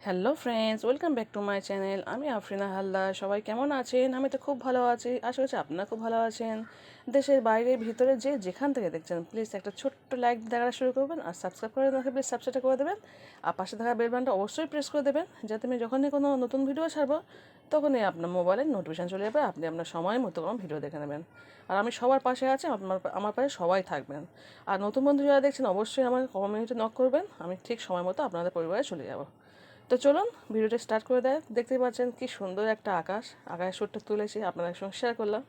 Hello friends, welcome back to my channel. আমি আফরিনা হালদার। সবাই কেমন আছেন? আমি তো খুব ভালো আছি, আশা করছি আপনারা খুব ভালো আছেন। দেশের বাইরে ভিতরে যে যেখান থেকে দেখছেন, প্লিজ একটা ছোট্ট লাইক দেখা শুরু করবেন, আর সাবস্ক্রাইব করে না প্লিজ সাবস্ক্রাইব করে দেবেন, আর পাশে থাকা বেল বাটনটা অবশ্যই প্রেস করে দেবেন, যাতে আমি যখনই কোনো নতুন ভিডিও ছাড়বো তখনই আপনার মোবাইলে নোটিফিকেশান চলে যাবে, আপনি আপনার সময় মতো কোনো ভিডিও দেখে নেবেন। আর আমি সবার পাশে আছি, আমার পাশে সবাই থাকবেন। আর নতুন বন্ধু যারা দেখছেন অবশ্যই আমার কমিউনিটি নক করবেন, আমি ঠিক সময় মতো আপনাদের পরিবারে চলে যাব। তো চলুন ভিডিওটা স্টার্ট করে দেয়। দেখতেই পাচ্ছেন কি সুন্দর একটা আকাশের শ্যুটটা তুলেছি, আপনাদের সঙ্গে শেয়ার করলাম।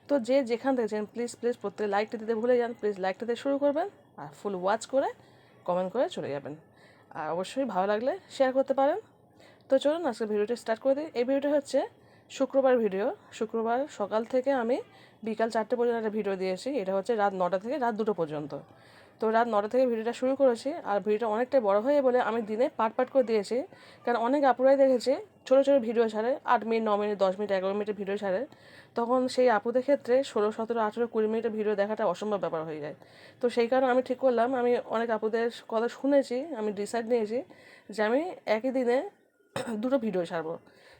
তো যে যেখান থেকে প্লিজ প্লিজ প্রত্যেকে লাইকটা দিতে ভুলে যান, প্লিজ লাইকটা দিয়ে শুরু করবেন, আর ফুল ওয়াচ করে কমেন্ট করে চলে যাবেন। আর অবশ্যই ভালো লাগলে শেয়ার করতে পারেন। তো চলুন আজকে ভিডিওটা স্টার্ট করে দিই। এই ভিডিওটা হচ্ছে শুক্রবার ভিডিও। শুক্রবার সকাল থেকে আমি বিকাল 4টে পর্যন্ত একটা ভিডিও দিয়েছি। এটা হচ্ছে রাত 9টা থেকে রাত 2টো পর্যন্ত। তো রাত 9টা থেকে ভিডিওটা শুরু করেছি, আর ভিডিওটা অনেকটাই বড় হয়ে বলে আমি দিনে পার্ট করে দিয়েছি। কারণ অনেক আপুরাই দেখেছে ছোটো ছোটো ভিডিও ছাড়ে, 8 মিনিট, 9 মিনিট, 10 মিনিট, 11 মিনিটের ভিডিও ছাড়ে। তখন সেই আপুদের ক্ষেত্রে 16, 17, 18, 20 মিনিটের ভিডিও দেখাটা অসম্ভব ব্যাপার হয়ে যায়। তো সেই কারণে আমি ঠিক করলাম, আমি অনেক আপুদের কথা শুনেছি, আমি ডিসাইড নিয়েছি যে আমি একই দিনে দুটো ভিডিও ছাড়বো।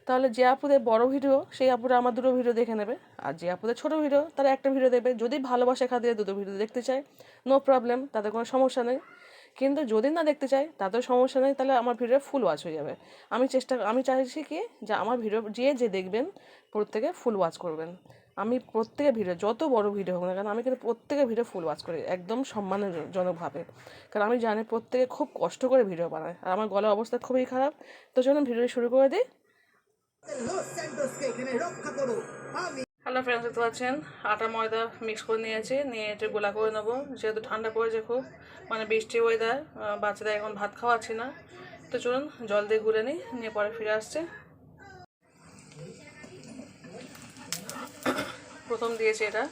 তাহলে যে আপুদের বড় ভিডিও সেই আপুরা আমার দুটো ভিডিও দেখে নেবে, আর যে আপুদের ছোটো ভিডিও তারা একটা ভিডিও দেখবে। যদি ভালোবাসা খাতিরে দুটো ভিডিও দেখতে চায়, নো প্রবলেম, তাদের কোনো সমস্যা নেই। কিন্তু যদি না দেখতে চায় তাদের সমস্যা নেই, তাহলে আমার ভিডিও ফুল ওয়াচ হয়ে যাবে। আমি চাইছি কি, যে আমার ভিডিও যে দেখবেন প্রত্যেকে ফুল ওয়াচ করবেন। আমি প্রত্যেকের ভিডিও, যত বড় ভিডিও হোক না কেন, আমি কিন্তু প্রত্যেকের ভিডিও ফুল ওয়াচ করি একদম সম্মানজনকভাবে। কারণ আমি জানি প্রত্যেকে খুব কষ্ট করে ভিডিও বানায়, আর আমার গলার অবস্থা খুবই খারাপ। তো চলুন ভিডিও শুরু করে দিই। হ্যালো ফ্রেন্ডস, দেখতে পাচ্ছেন আটা ময়দা মিক্স করে নিয়ে একটু গোলা করে নেবো। যেহেতু ঠান্ডা পড়েছে খুব, মানে বৃষ্টি ওয়েদার, বাচ্চাদের এখন ভাত খাওয়াচ্ছি না। তো চলুন জল দিয়ে গুলে নিয়ে পরে ফিরে আসছে। প্রথম দিয়েছি এটা,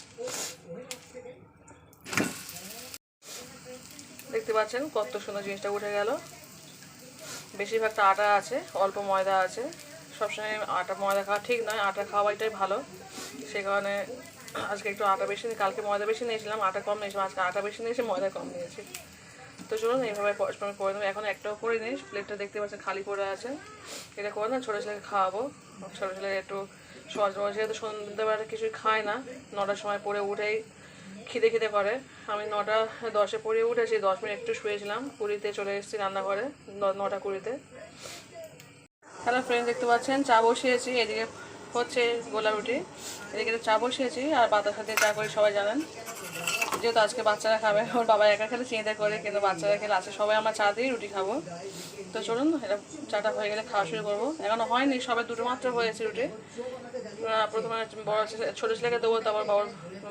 দেখতে পাচ্ছেন কত সুন্দর জিনিসটা উঠে গেল। বেশিরভাগটা আটা আছে, অল্প ময়দা আছে। সবসময় আটা ময়দা খাওয়া ঠিক নয়, আটা খাওয়াটাই ভালো। সে কারণে আজকে একটু আটা বেশি, কালকে ময়দা বেশি নিয়েছিলাম, আটা কম নিয়েছিলাম। আজকে আটা বেশি নিয়েছি, ময়দা কম নিয়েছি। তো চলুন এইভাবে আমি করে নেবো। এখন একটাও করে নিই, প্লেটটা দেখতে পাচ্ছেন খালি পড়ে আছে। এটা করে না ছোটো ছেলেকে খাওয়াবো। ছোটো ছেলে একটু সহজ, যেহেতু সন্ধ্যেবেলা কিছুই খায় না, 9টার সময় পড়ে উঠেই খিদে করে। আমি 9:10 পড়ে উঠেছি, 10 মিনিট একটু শুয়েছিলাম, 20তে চলে এসেছি রান্নাঘরে, 9টা 20তে। হ্যালো ফ্রেন্ড, দেখতে পাচ্ছেন চা বসিয়েছি। এদিকে হচ্ছে গোলা রুটি, এদিকে চা বসিয়েছি, আর বাতার সাথে চা করি সবাই জানেন। যেহেতু আজকে বাচ্চারা খাবে, ওর বাবা একা খেলে চিন্তা করে, কিন্তু বাচ্চারা খেলে আছে সবাই আমরা চা দিয়ে রুটি খাবো। তো চলুন এটা চাটা হয়ে গেলে খাওয়া শুরু করবো। এখনো হয়নি, সবে দুটো মাত্র হয়েছে রুটি। প্রথমে ছোটো ছেলেকে দেবো, তারপর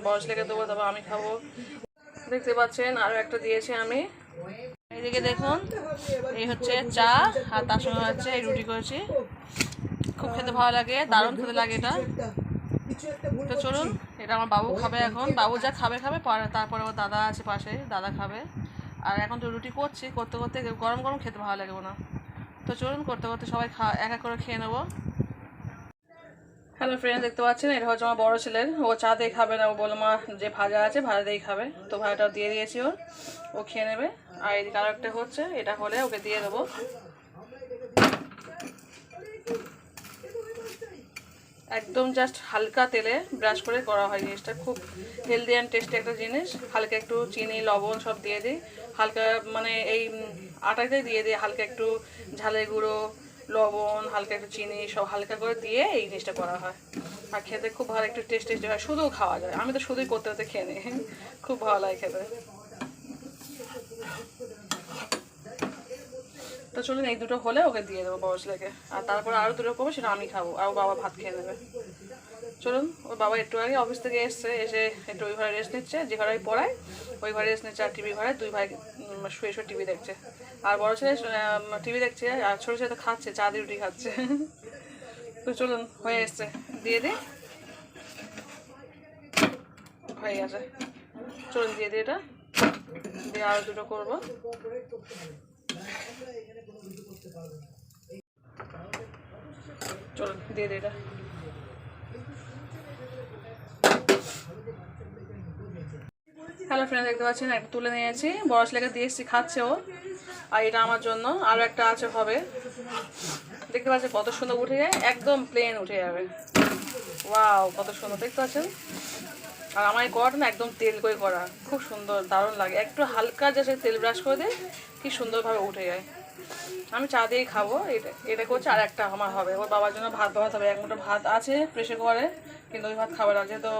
বড় ছেলেকে দেবো, তারপর আমি খাবো। দেখতে পাচ্ছেন আরও একটা দিয়েছি আমি। এইদিকে দেখুন, এই হচ্ছে চা, আর তার সঙ্গে হচ্ছে এই রুটি করেছি। খুব খেতে ভালো লাগে, দারুণ খেতে লাগে এটা। তো চলুন, এটা আমার বাবু খাবে এখন। বাবু যা খাবে তারপরে ওর দাদা আছে পাশে, দাদা খাবে। আর এখন তো রুটি করতে করতে গরম গরম খেতে ভালো লাগে না। তো চলুন করতে করতে সবাই এক এক করে খেয়ে নেবো। হ্যালো ফ্রেন্ড, দেখতে পাচ্ছেন এটা হচ্ছে আমার বড় ছেলের। ও চা দিয়ে খাবে না, ও বললো মা যে ভাজা আছে ভাজা দিয়েই খাবে। তো ভাজাটাও দিয়ে দিয়েছি, ও খেয়ে নেবে। আর এদিকে আরও একটা হচ্ছে, এটা হলে ওকে দিয়ে দেবো। একদম জাস্ট হালকা তেলে ব্রাশ করে করা হয় জিনিসটা, খুব হেলদি অ্যান্ড টেস্টি একটা জিনিস। হালকা একটু চিনি, লবণ সব দিয়ে দিই, হালকা মানে এই আটাটাই দিয়ে দিই, হালকা একটু ঝালের গুঁড়ো, লবণ, হালকা একটু চিনি, সব হালকা করে দিয়ে এই জিনিসটা করা হয়। আর খেতে খুব ভালো, একটু টেস্টি হয়, শুধুও খাওয়া যায়। আমি তো শুধুই করতে করতে খেয়ে নিই, খুব ভালো লাগে খেতে। তো চলুন এই দুটো হলে ওকে দিয়ে দেবো বড় ছেলেকে, আর তারপর আরও দুটো করবো, সেটা আমি খাবো, আর বাবা ভাত খেয়ে নেবে। চলুন, ওর বাবা একটু আগে অফিস থেকে এসে একটু ওই ঘরে রেস্ট নিচ্ছে, যে ঘরে পড়ায় ওই ঘরে রেস্ট নিচ্ছে। আর টিভি ঘরে দুই ভাই শুয়ে শুয়ে টিভি দেখছে। আর বড় ছেলে টিভি দেখছে, আর ছোটো ছেলে তো খাচ্ছে, চা দিয়ে রুটি খাচ্ছে। তো চলুন হয়ে এসছে, দিয়ে দিই, হয়ে গেছে। চলুন দিয়ে দিই, এটা দিয়ে আরও দুটো করবো। চলুন দিয়ে দিই এটা। হ্যালো ফ্রেন্ড, দেখতে পাচ্ছেন তুলে নিয়েছি, বড় ছেলেকে দিয়ে এসেছি, খাচ্ছে ও। আর এটা আমার জন্য, আরও একটা আছে হবে, দেখতে পাচ্ছেন কত সুন্দর উঠে যায়, একদম প্লেন উঠে যাবে। ওয়াও, কত সুন্দর দেখতে পাচ্ছেন। আর আমার এই কড়াটা না একদম তেল করে করা, খুব সুন্দর, দারুণ লাগে। একটু হালকা জাস্ট তেল ব্রাশ করে দিয়ে কি সুন্দরভাবে উঠে যায়। আমি চা দিয়েই খাবো। এটা করছে, আর একটা আমার হবে। ওর বাবার জন্য ভাত বানাতে হবে। এক মুঠো ভাত আছে প্রেশার কুকারে, কিন্তু ওই ভাত খাবে না। যেহেতু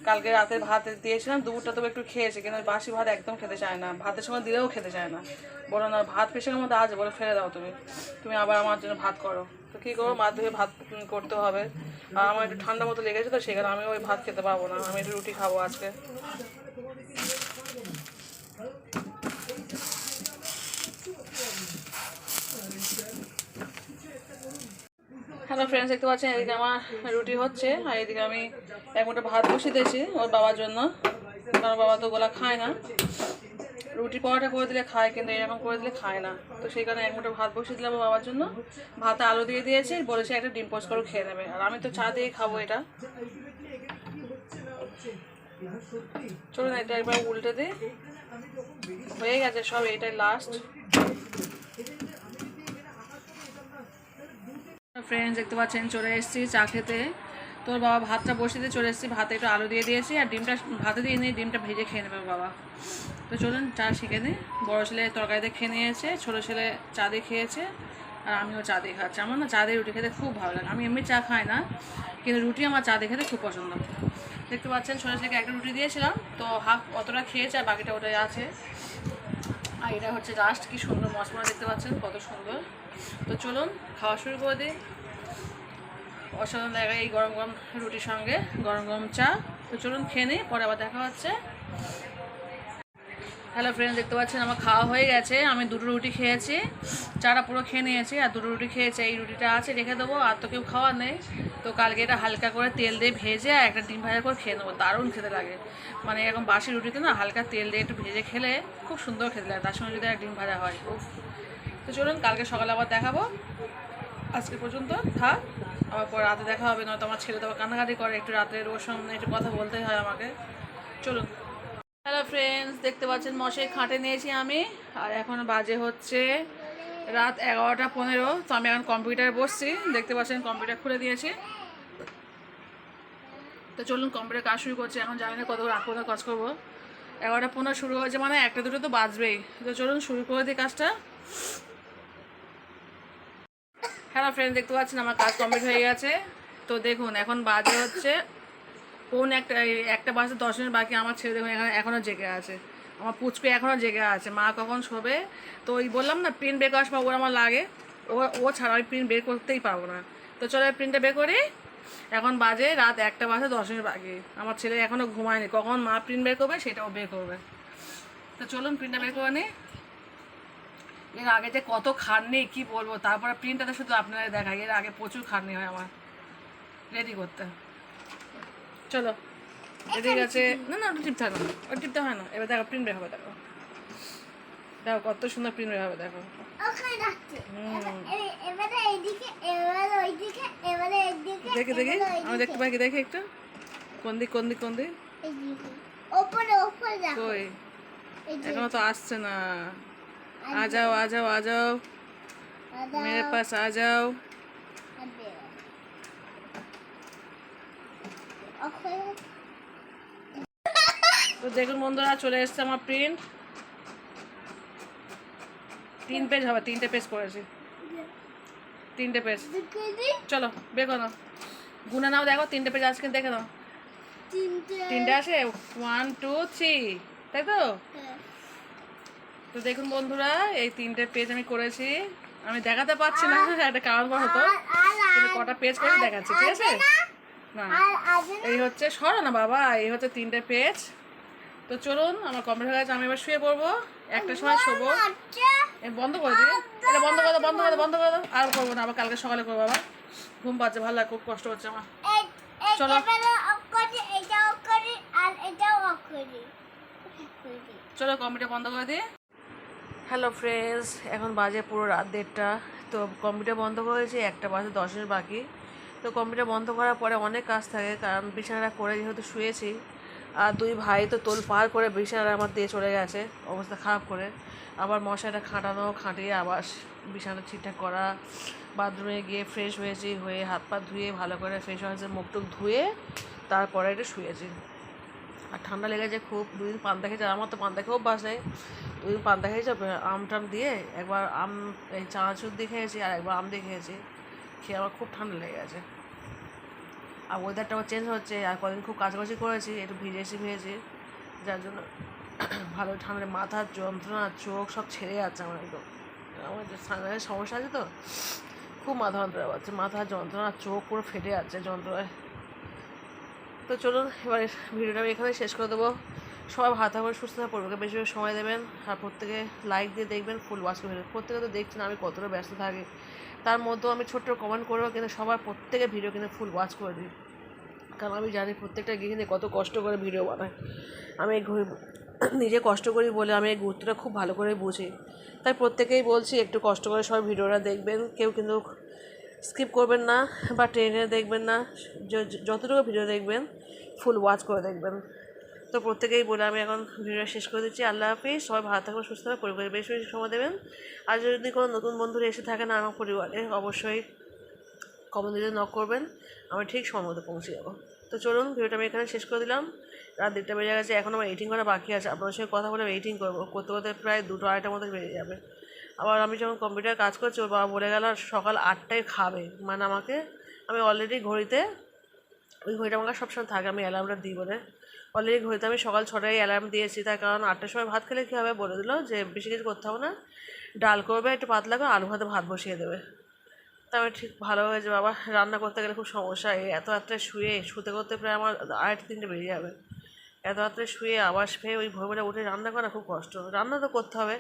কালকে রাতে ভাত দিয়েছিলাম, দুপুরটা তবে একটু খেয়েছে, কিন্তু ওই বাসি ভাত একদম খেতে চায় না। ভাতের সময় দিলেও খেতে চায় না, বলো না ভাত প্রেশারের মধ্যে আছে, বলে ফেলে দাও তুমি, তুমি আবার আমার জন্য ভাত করো। তো কী করবো, ভাত ধুয়ে ভাত করতে হবে। আর আমার একটু ঠান্ডা মতো লেগেছে, তো সেখানে আমি ওই ভাত খেতে পারবো না, আমি একটু রুটি খাবো আজকে। হ্যালো ফ্রেন্ডস, দেখতে পাচ্ছেন এদিকে আমার রুটি হচ্ছে, আর এদিকে আমি এক মুঠো ভাত বসিয়ে দিয়েছি ওর বাবার জন্য, কারণ বাবা তো ওগুলো খায় না। রুটি পরোটা করে দিলে খায়, কিন্তু এরকম করে দিলে খায় না। তো সেই কারণে এক মুঠো ভাত বসিয়ে দিলাম ওর বাবার জন্য। ভাতে আলু দিয়ে দিয়েছি, বলেছে একটা ডিম পোস্ট করে খেয়ে নেবে, আর আমি তো চা দিয়ে খাবো এটা। চলুন এটা একবার উল্টে দিই। হয়ে গেছে সব, এটাই লাস্ট। ফ্রেন্ডস, দেখতে পাচ্ছেন চলে এসেছি চা খেতে। তোর বাবা ভাতটা বসিয়ে দিয়ে চলে এসেছি, ভাতে একটু আলু দিয়ে দিয়েছি, আর ডিমটা ভাতে দিয়ে নিয়ে ডিমটা ভেজে খেয়ে নেবে বাবা। তো চলুন চা শিখে নিই। বড়ো ছেলে তরকারিতে খেয়ে নিয়েছে, ছোটো ছেলে চা দিয়ে খেয়েছে, আর আমিও চা দিয়ে খাচ্ছি। আমার না চা দিয়ে রুটি খেতে খুব ভালো লাগে। আমি এমনি চা খাই না, কিন্তু রুটি আমার চা দিয়ে খেতে খুব পছন্দ। দেখতে পাচ্ছেন ছোটো ছেলেকে একটা রুটি দিয়েছিলাম, তো হাফ অতটা খেয়েছে, আর বাকিটা ওটাই আছে। আর এটা হচ্ছে লাস্ট। কি সুন্দর মশলা, দেখতে পাচ্ছেন কত সুন্দর। তো চলুন খাওয়া শুরু করে দিই। অসাধারণ লাগে এই গরম গরম রুটির সঙ্গে গরম গরম চা। তো চলুন খেয়ে নিই, পরে আবার দেখা হচ্ছে। হ্যালো ফ্রেন্ডস, দেখতে পাচ্ছেন আমার খাওয়া হয়ে গেছে। আমি দুটো রুটি খেয়েছি, চাটা পুরো খেয়ে নিয়েছি, আর দুটো রুটি খেয়েছি। এই রুটিটা আছে, রেখে দেবো, আর তো কেউ খাওয়ার নেই। তো কালকে এটা হালকা করে তেল দিয়ে ভেজে আর একটা ডিম ভাজা করে খেয়ে নেবো, দারুণ খেতে লাগে। মানে এরকম বাসি রুটিতে না হালকা তেল দিয়ে একটু ভেজে খেলে খুব সুন্দর খেতে লাগে, তার সঙ্গে যদি একটা ডিম ভাজা হয়। তো চলুন কালকে সকালে আবার দেখাবো। আজকে পর্যন্ত থাক, আবার পর রাতে দেখা হবে। নয়তো আমার ছেলে তো আবার কান্নাকাটি করে, একটু রাতে ওর সামনে একটু কথা বলতেই হয় আমাকে। চলুন। হ্যালো ফ্রেন্ডস, দেখতে পাচ্ছেন মশাই খাটে নিয়েছি আমি, আর এখন বাজে হচ্ছে রাত 11টা 15। তো আমি এখন কম্পিউটারে বসছি, দেখতে পাচ্ছেন কম্পিউটার খুলে দিয়েছি। তো চলুন কম্পিউটার কাজ শুরু করছি। এখন জানি না কত রাত পর্যন্ত কাজ করবো। 11টা 15 শুরু হয়েছে, মানে একটা দুটো তো বাজবেই। তো চলুন শুরু করে দিই কাজটা। হ্যালো ফ্রেন্ড, দেখতে পাচ্ছেন আমার কাজ কমপ্লিট হয়ে গেছে। তো দেখুন এখন বাজে হচ্ছে একটা বাজে 10 মিনিট বাকি। আমার ছেলে দেখুন এখানে এখনও জেগে আছে, আমার পুচকু এখনও জেগে আছে। মা কখন শোবে? তো ওই বললাম না প্রিন্ট বের করার সময় ওর আমার লাগে, ও ছাড়া আমি প্রিন্ট বের করতেই পারবো না। তো চলো প্রিন্টটা বের করি। এখন বাজে রাত 1টা 10 মিনিট বাকি। আমার ছেলে এখনও ঘুমায়নি, কখন মা প্রিন্ট বের করবে সেটাও বের করবে। তো চলুন প্রিন্টটা বের করে নিই। এর আগে যে কত খাটনি কি বলবো, তারপরে প্রিন্টটাতে শুধু আপনারা দেখাই, এর আগে প্রচুর খাটনি হয় আমার রেডি করতে। চলো রেডি গেছে। না না, ওটা টিপতে হয় না, ওটা টিপতে হয় না। এবার দেখো প্রিন্ট বের হবে, দেখো দেখো কত সুন্দর প্রিন্ট বের হবে, দেখো। দেখি দেখি, আমি দেখতে পাই কি, দেখি একটু কোন দিক কোন দিক কোন দিক। কই, এখনো তো আসছে না। आ जाओ आ जाओ आ जाओ, मेरे पास आ जाओ। তো দেখুন বন্ধুরা, চলে এসছে আমার প্রিন্ট। 3 পেজ হবে, 3টে পেজ করেছি, 3টে পেজ। চলো বের করো, গুনে নাও, দেখো 3টে পেজ আছে কিনা দেখে নাও। 3টে আছে, 1 2 3, তাই তো? তো দেখুন বন্ধুরা, এই 3টে পেজ আমি করেছি। আমি দেখাতে পারছি না, একটা কারণ হতো, কিন্তু কটা পেজ করে দেখাচ্ছি, ঠিক আছে? না এই হচ্ছে, সরো না বাবা, এই হচ্ছে 3টে পেজ। তো চলুন আমার কমপ্লিট হয়ে গেছে, আমি এবার শুয়ে পড়বো। 1টার সময় শোবো। বন্ধ করে দিই, এটা বন্ধ করে দাও, বন্ধ করে দাও, বন্ধ করে দাও। আর করবো না, আবার কালকে সকালে করবো। আবার ঘুম পাচ্ছে, ভালো লাগে, খুব কষ্ট হচ্ছে আমার। চলো চলো কম্পিউটার বন্ধ করে দিই। হ্যালো ফ্রেন্ডস, এখন বাজে পুরো রাত 1:30। তো কম্পিউটার বন্ধ করেছি, 1টা 10 বাকি। তো কম্পিউটার বন্ধ করার পরে অনেক কাজ থাকে, কারণ বিছানাটা করে যেহেতু শুয়েছি, আর দুই ভাই তো তোল পার করে বিছানা আমার দিয়ে চলে গেছে অবস্থা খারাপ করে। আবার মশারিটা খাটানো, খাটিয়ে আবার বিছানাটা ঠিকঠাক করা, বাথরুমে গিয়ে ফ্রেশ হয়েছি, হয়ে হাত পা ধুয়ে ভালো করে ফ্রেশ হয়েছে, মুখ টুক ধুয়ে তারপরে একটু শুয়েছি। আর ঠান্ডা লেগেছে খুব, দুদিন পান্তা খেয়েছে। আমার তো পান্তা খেয়েও অভ্যাস নেই, দুদিন পান্তা খেয়েছে আম টাম দিয়ে। একবার আম এই চানাচুর দিয়ে খেয়েছি আর একবার আম দিয়ে খেয়েছি, খেয়ে আমার খুব ঠান্ডা লেগে গেছে। আর ওয়েদারটা আবার চেঞ্জ হচ্ছে, আর কদিন খুব কাছাকাছি করেছি, একটু ভিজেছি, যার জন্য ভালো ঠান্ডা, মাথার যন্ত্রণা, চোখ সব ছেড়ে যাচ্ছে আমার একদম। আমার যে সানগ্লাসের সমস্যা আছে তো, খুব মাথা যন্ত্রণা পাচ্ছে, মাথার যন্ত্রণা, চোখ পুরো ফেটে যাচ্ছে যন্ত্রণায়। তো চলুন এবার ভিডিওটা আমি এখানে শেষ করে দেবো। সবাই ভালো থাকবেন, সুস্থ থাকবেন, পরিবারকে বেশি বেশি সময় দেবেন, আর প্রত্যেকে লাইক দিয়ে দেখবেন, ফুল ওয়াচ করে। প্রত্যেকে তো দেখছেন আমি কতটা ব্যস্ত থাকি, তার মধ্যেও আমি ছোট্ট কমেন্ট করবো, কিন্তু সবার প্রত্যেকের ভিডিও কিন্তু ফুল ওয়াচ করে দিই, কারণ আমি জানি প্রত্যেকটা গৃহিণী কত কষ্ট করে ভিডিও বানায়। আমি নিজে কষ্ট করি বলে আমি এই গুরুত্বটা খুব ভালো করে বুঝি। তাই প্রত্যেকেই বলছি একটু কষ্ট করে সবাই ভিডিওটা দেখবেন, কেউ কিন্তু স্কিপ করবেন না বা ট্রেনে দেখবেন না, যতটুকু ভিডিও দেখবেন ফুল ওয়াচ করে দেখবেন। তো প্রত্যেকেই বলে আমি এখন ভিডিও শেষ করে দিচ্ছি। আল্লাহ হাফিজ, সবাই ভালো থাকবেন, সুস্থ থাকবেন, পরিবারে বেশি বেশি সময় দেবেন। আর যদি কোনো নতুন বন্ধুরা এসে থাকেন আমার পরিবারে, অবশ্যই কমেন্ট দিতে নক করবেন, আমি ঠিক সময় মতো পৌঁছে যাবো। তো চলুন ভিডিওটা আমি এখানে শেষ করে দিলাম। রাত 1টা বেজে গেছে, এখন আমার এডিটিং করা বাকি আছে। আপনাদের সঙ্গে কথা বলে এডিটিং করতে করতে প্রায় 2টো 2:30টার মতো বেরিয়ে যাবে। আবার আমি যখন কম্পিউটার কাজ করছি, ওর বাবা বলে গেল সকাল 8টায় খাবে, মানে আমাকে, আমি অলরেডি ঘড়িতে, ওই ঘড়িটা আমাকে সবসময় থাকে, আমি অ্যালার্মটা দিই বলে অলরেডি ঘড়িতে আমি সকাল 6টায় অ্যালার্ম দিয়েছি। তার কারণ 8টার সময় ভাত খেলে কী হবে বলে দিল যে বেশি কিছু করতে হবে না, ডাল করবে, একটু পাতলা করে আলু ভাতে ভাত বসিয়ে দেবে। তা আমি ঠিক ভালো হয়েছে বাবা, রান্না করতে গেলে খুব সমস্যা। এই এত রাত্রে শুতে করতে প্রায় আমার 2:30-3টে বেরিয়ে যাবে। এত রাত্রে শুয়ে আবার ফের ওই ভোরবেলা উঠে রান্না করা খুব কষ্ট। রান্না তো করতে হবে,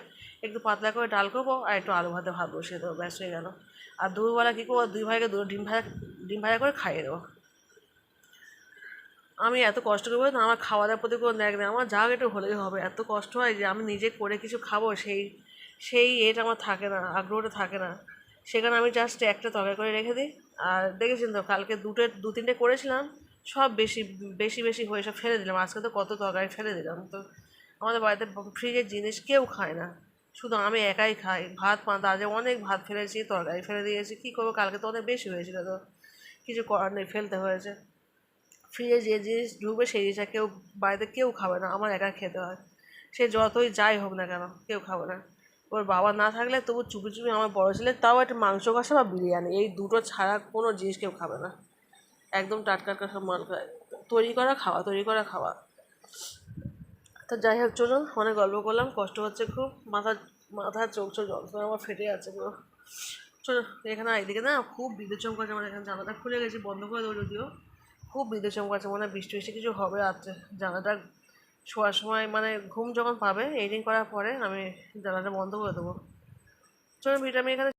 একটু পাতলা করে ডাল করবো আর একটু আলু ভাতে ভাত বসিয়ে দেবো, ব্যাস হয়ে গেল। আর দুপুরবেলা কী করবো, দুই ভাইকে দুটো ডিম ভাজা করে খাইয়ে দেবো। আমি এত কষ্ট করবো না, আমার খাওয়া দাওয়ার প্রতি কোনো ন্যাক নেই, আমার যা একটু হলেই হবে। এত কষ্ট হয় যে আমি নিজে করে কিছু খাবো, সেই এটা আমার থাকে না, আগ্রহটা থাকে না। সেখানে আমি জাস্ট একটা তরকারি করে রেখে দিই। আর দেখেছেন তো কালকে 2-3টে করেছিলাম, সব বেশি বেশি বেশি হয়ে সব ফেলে দিলাম। আজকে তো কত তরকারি ফেলে দিলাম। তো আমাদের বাড়িতে ফ্রিজের জিনিস কেউ খায় না, শুধু আমি একাই খাই। ভাত পান্তা, আজ অনেক ভাত ফেলেছি, তরকারি ফেলে দিয়েছি, কী করবো, কালকে তো অনেক বেশি হয়েছিল, তো কিছু করার নেই, ফেলতে হয়েছে। ফ্রিজে যে জিনিস ঢুকবে সেই জিনিসটা বাড়িতে কেউ খাবে না, আমার একা খেতে হয়। সে যতই যাই হোক না কেন, কেউ খাবে না। ওর বাবা না থাকলে তবু চুপি চুপি আমার বড় ছেলে তাও একটা মাংস কষা বা বিরিয়ানি, এই দুটো ছাড়া কোনো জিনিস কেউ খাবে না। একদম টাটকা সব মাল খায়, তৈরি করা খাওয়া। তো যাই হোক চলুন, অনেক গল্প করলাম, কষ্ট হচ্ছে খুব, মাথা চোখ যন্ত্রণা আমার ফেটে যাচ্ছে পুরো। চলো এখানে এদিকে না খুব বিদ্যুৎ চমকাচ্ছে, আমার এখানে জানালাটা খুলে গেছে, বন্ধ করে দেবো যদিও। খুব বিদ্যুৎ চমকাচ্ছে, মনে হয় বৃষ্টি কিছু হবে রাত্রে। জানালাটা শোয়ার সময় মানে ঘুম যখন পাবে এডিটিং করার পরে আমি জানালাটা বন্ধ করে দেবো। চলো ভিডিওটা আমি এখানে